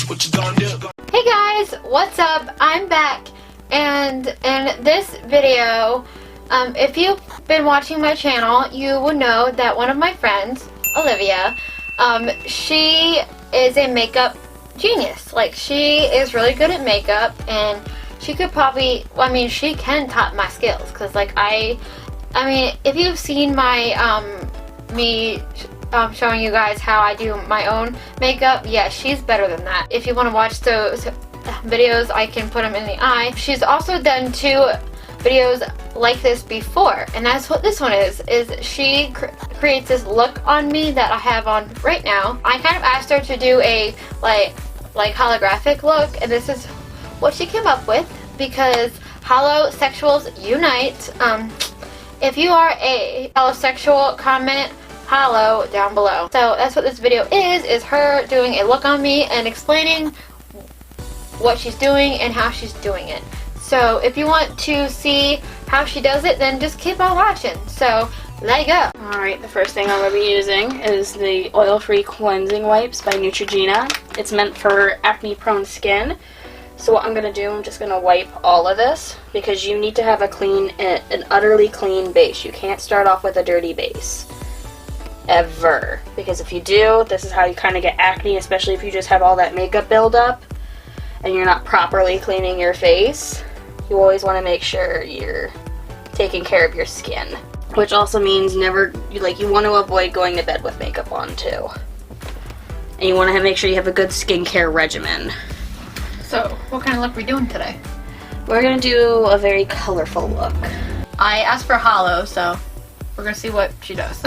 what you gonna do? Hey guys, what's up? I'm back, and in this video, if you've been watching my channel, you will know that one of my friends, Olivia, she is a makeup genius. Like, she is really good at makeup, and she could probably, well, I mean, she can top my skills, because like I mean, if you've seen my me showing you guys how I do my own makeup, yeah, she's better than that. If you want to watch those videos, I can put them in the eye. She's also done 2 videos like this before, and that's what this one is she creates this look on me that I have on right now. I kind of asked her to do a like holographic look, and this is what she came up with, because Holosexuals unite. If you are a holosexual, comment hello down below. So that's what this video is her doing a look on me and explaining what she's doing and how she's doing it. So if you want to see how she does it, then just keep on watching. So let it go. Alright, the first thing I'm going to be using is the oil-free cleansing wipes by Neutrogena. It's meant for acne-prone skin. So what I'm going to do, I'm just going to wipe all of this, because you need to have an utterly clean base. You can't start off with a dirty base. Ever. Because if you do, this is how you kind of get acne, especially if you just have all that makeup buildup and you're not properly cleaning your face. You always want to make sure you're taking care of your skin. Which also means you want to avoid going to bed with makeup on too. And you want to make sure you have a good skincare regimen. So, what kind of look are we doing today? We're going to do a very colorful look. I asked for hollow, so we're going to see what she does.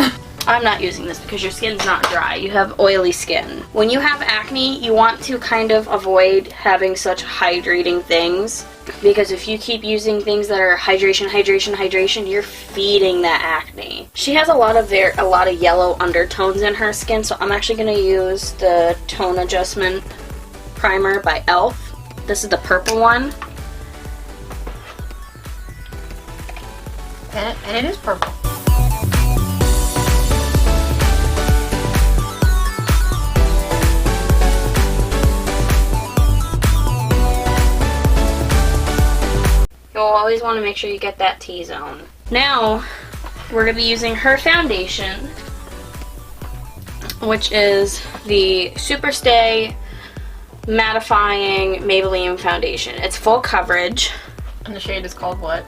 I'm not using this because your skin's not dry. You have oily skin. When you have acne, you want to kind of avoid having such hydrating things, because if you keep using things that are hydration, you're feeding that acne. She has a lot of yellow undertones in her skin, so I'm actually going to use the Tone Adjustment Primer by e.l.f. This is the purple one. And it is purple. You'll always want to make sure you get that T-zone. Now, we're going to be using her foundation, which is the Superstay Mattifying Maybelline Foundation. It's full coverage. And the shade is called what?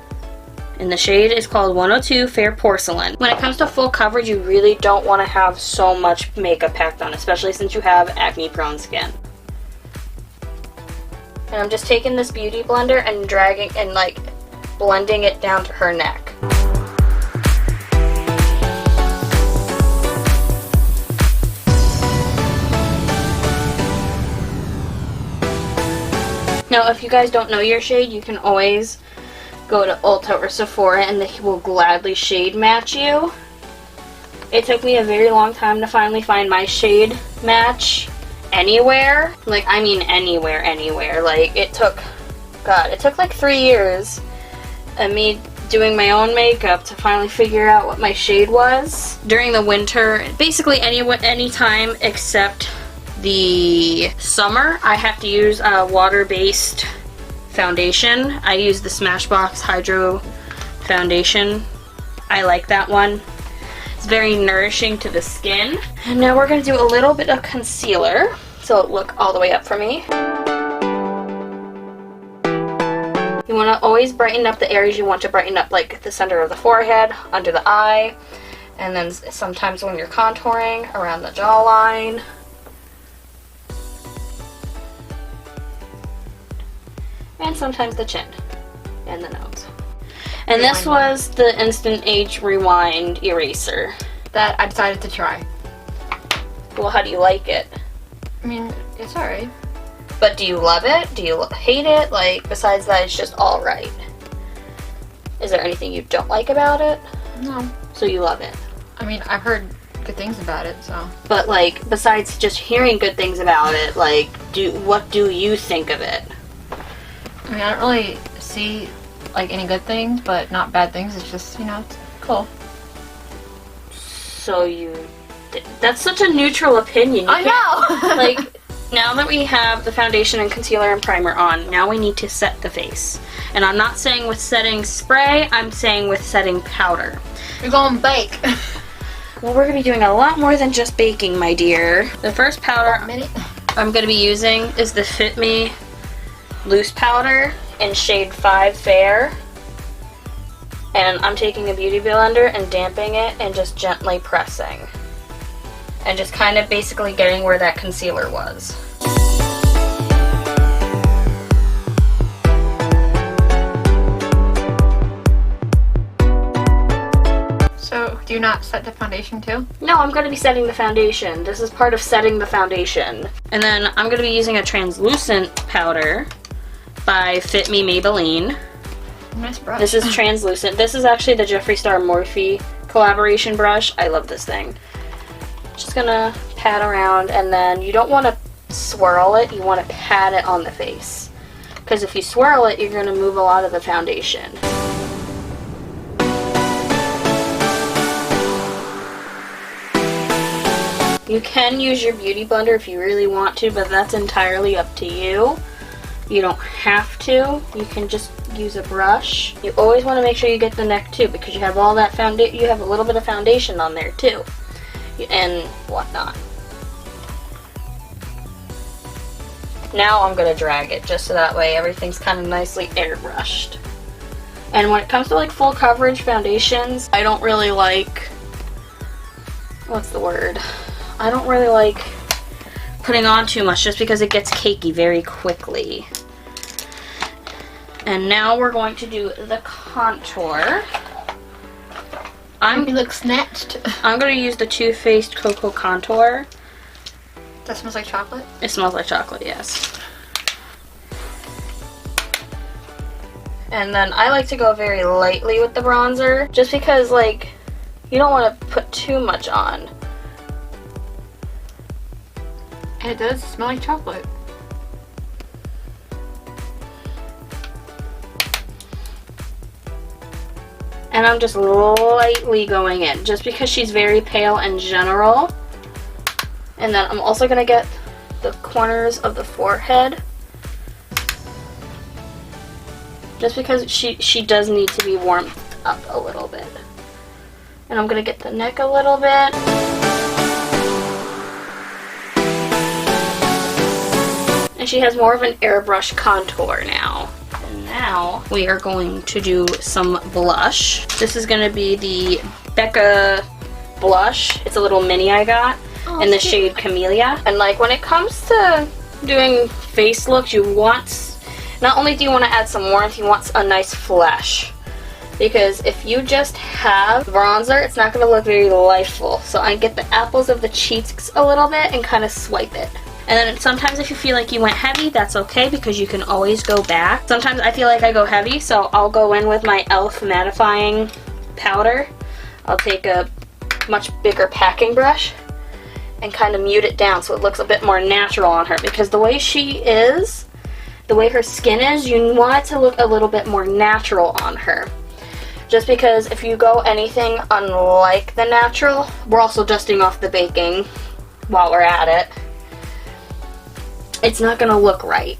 And the shade is called 102 Fair Porcelain. When it comes to full coverage, you really don't want to have so much makeup packed on, especially since you have acne-prone skin. And I'm just taking this beauty blender and dragging and blending it down to her neck. Now, if you guys don't know your shade, you can always go to Ulta or Sephora and they will gladly shade match you. It took me a very long time to finally find my shade match anywhere. I mean anywhere. It took like 3 years of me doing my own makeup to finally figure out what my shade was. During the winter, basically any time except the summer, I have to use a water-based foundation. I use the Smashbox Hydro Foundation. I like that one. It's very nourishing to the skin. And now we're going to do a little bit of concealer, so it'll look all the way up for me. You want to always brighten up the areas you want to brighten up, like the center of the forehead, under the eye, and then sometimes when you're contouring, around the jawline. And sometimes the chin and the nose. And this was the Instant Age Rewind eraser that I decided to try. Well, how do you like it? I mean, it's alright. But do you love it? Do you hate it? Besides that, it's just alright. Is there anything you don't like about it? No. So you love it? I mean, I've heard good things about it, so. But besides just hearing good things about it, what do you think of it? I mean, I don't really see any good things, but not bad things. It's just, it's cool. So that's such a neutral opinion. I know! Now that we have the foundation and concealer and primer on, now we need to set the face. And I'm not saying with setting spray, I'm saying with setting powder. You're going to bake. Well, we're going to be doing a lot more than just baking, my dear. The first powder I'm going to be using is the Fit Me Loose Powder in shade 5 Fair. And I'm taking a beauty blender and damping it and just gently pressing. And just kind of basically getting where that concealer was. So, do you not set the foundation too? No, I'm going to be setting the foundation. This is part of setting the foundation. And then I'm going to be using a translucent powder by Fit Me Maybelline. Nice brush. This is translucent. This is actually the Jeffree Star Morphe collaboration brush. I love this thing. Just gonna pat around, and then you don't want to swirl it, you want to pat it on the face. Because if you swirl it, you're going to move a lot of the foundation. You can use your beauty blender if you really want to, but that's entirely up to you. You don't have to. You can just use a brush. You always want to make sure you get the neck too, because you have all that you have a little bit of foundation on there too. And whatnot. Now I'm going to drag it just so that way everything's kind of nicely airbrushed. And when it comes to like full coverage foundations, I don't really like, what's the word? I don't really like putting on too much just because it gets cakey very quickly. And now we're going to do the contour. You look snatched. I'm going to use the Too Faced Cocoa Contour. That smells like chocolate? It smells like chocolate, yes. And then I like to go very lightly with the bronzer, just because, like, you don't want to put too much on. And it does smell like chocolate. And I'm just lightly going in, just because she's very pale in general. And then I'm also going to get the corners of the forehead. Just because she does need to be warmed up a little bit. And I'm going to get the neck a little bit. And she has more of an airbrush contour now. Now we are going to do some blush. This is going to be the Becca blush. It's a little mini I got in the shade Camellia. And like when it comes to doing face looks, you want, not only do you want to add some warmth, you want a nice flesh. Because if you just have bronzer, it's not going to look very lifeful. So I get the apples of the cheeks a little bit and kind of swipe it. And then sometimes if you feel like you went heavy, that's okay because you can always go back. Sometimes I feel like I go heavy, so I'll go in with my e.l.f. mattifying powder. I'll take a much bigger packing brush and kind of mute it down so it looks a bit more natural on her. Because the way she is, the way her skin is, you want it to look a little bit more natural on her. Just because if you go anything unlike the natural, we're also dusting off the baking while we're at it. It's not going to look right.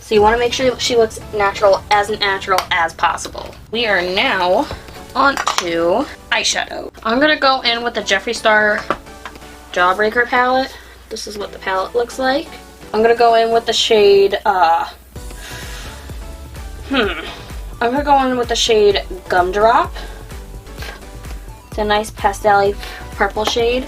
So you want to make sure she looks natural as possible. We are now on to eyeshadow. I'm going to go in with the Jeffree Star Jawbreaker palette. This is what the palette looks like. I'm going to go in with the shade, I'm going to go in with the shade Gumdrop. It's a nice pastel-y purple shade.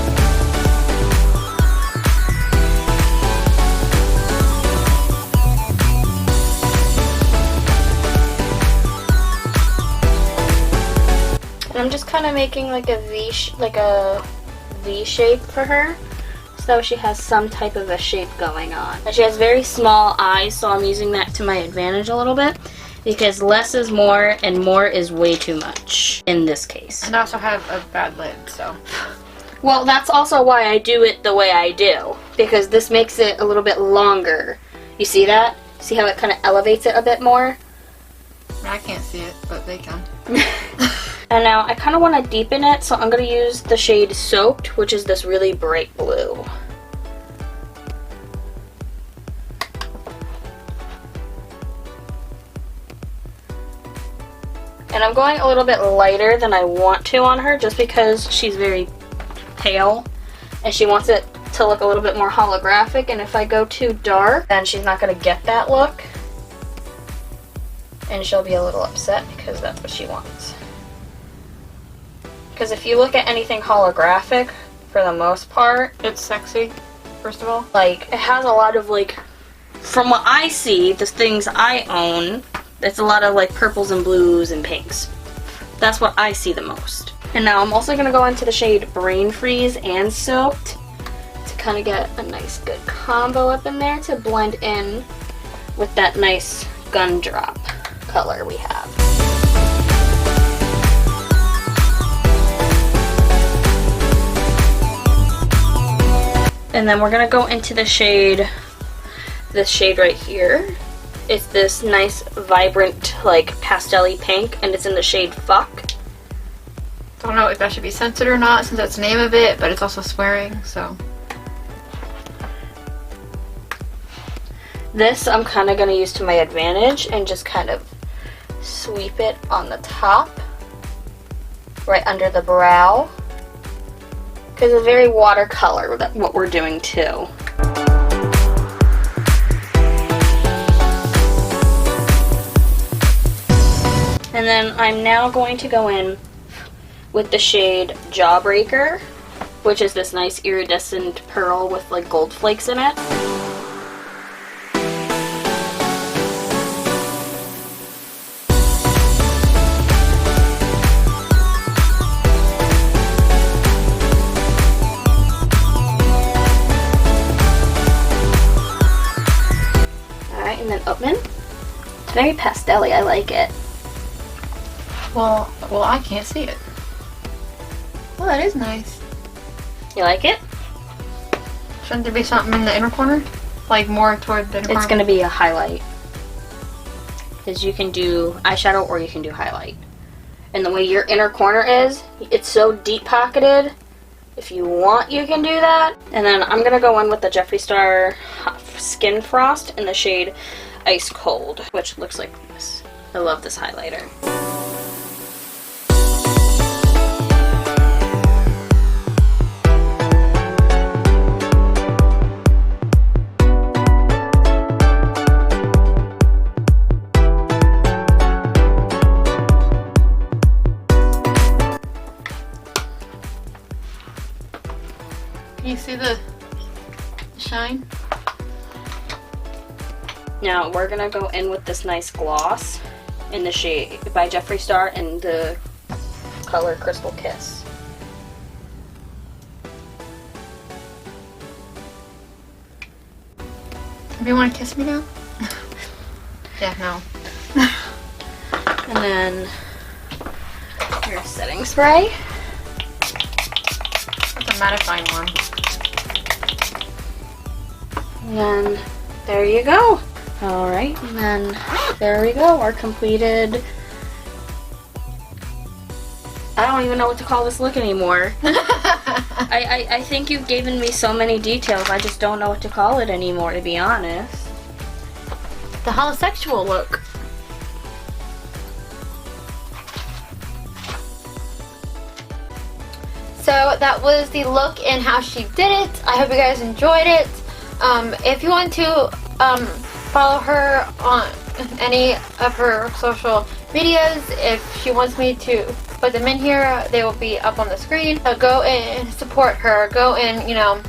And I'm just kind of making like a V shape for her, so she has some type of a shape going on. And she has very small eyes, so I'm using that to my advantage a little bit, because less is more and more is way too much in this case. And I also have a bad lid, so. Well, that's also why I do it the way I do, because this makes it a little bit longer. You see that? See how it kind of elevates it a bit more? I can't see it, but they can. And now I kind of want to deepen it, so I'm going to use the shade Soaked, which is this really bright blue. I'm going a little bit lighter than I want to on her just because she's very pale and she wants it to look a little bit more holographic, and if I go too dark then she's not going to get that look and she'll be a little upset because that's what she wants. Because if you look at anything holographic, for the most part, It's sexy, first of all. like, it has a lot of, like, from what I see, the things I own, it's a lot of, like, purples and blues and pinks. That's what I see the most. And now I'm also going to go into the shade Brain Freeze and Soaked to kind of get a nice good combo up in there to blend in with that nice Gumdrop color we have. And then we're gonna go into the shade, this shade right here. It's this nice, vibrant, like, pastel-y pink, and it's in the shade Fuck. Don't know if that should be censored or not since that's the name of it, but it's also swearing, so. This I'm kind of gonna use to my advantage and just kind of sweep it on the top, right under the brow. Because it's very watercolor, what we're doing too. And then I'm now going to go in with the shade Jawbreaker, which is this nice iridescent pearl with like gold flakes in it. It's very pastel-y, I like it. Well, I can't see it. Well, that is nice. You like it? Shouldn't there be something in the inner corner? Like more toward the inner corner? It's going to be a highlight. Because you can do eyeshadow or you can do highlight. And the way your inner corner is, it's so deep pocketed. If you want, you can do that. And then I'm going to go in with the Jeffree Star Skin Frost in the shade Ice Cold, which looks like this. I love this highlighter. Can you see the shine? Now we're gonna go in with this nice gloss in the shade by Jeffree Star in the color Crystal Kiss. Do you want to kiss me now? Yeah, no. And then your setting spray. That's a mattifying one. And then there you go. Alright, and then there we go, our completed... I don't even know what to call this look anymore. I think you've given me so many details, I just don't know what to call it anymore, to be honest. The holosexual look. So that was the look and how she did it. I hope you guys enjoyed it. If you want to follow her on any of her social medias, if she wants me to put them in here, they will be up on the screen. So go and support her. Go and, you know,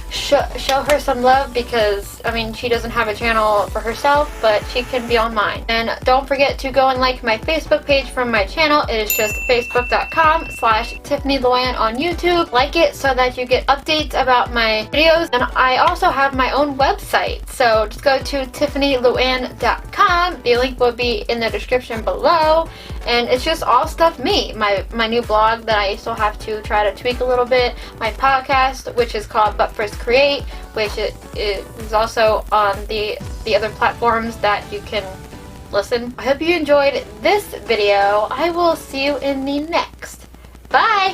show her some love because, I mean, she doesn't have a channel for herself, but she can be on mine. And don't forget to go and like my Facebook page from my channel. It is just facebook.com/Tiffany Louann on YouTube. Like it so that you get updates about my videos. And I also have my own website, so just go to tiffanylouannyt.com. The link will be in the description below. And it's just all stuff me. My new blog that I still have to try to tweak a little bit. My podcast, which is called But First Create, which is also on the other platforms that you can listen. I hope you enjoyed this video. I will see you in the next. Bye!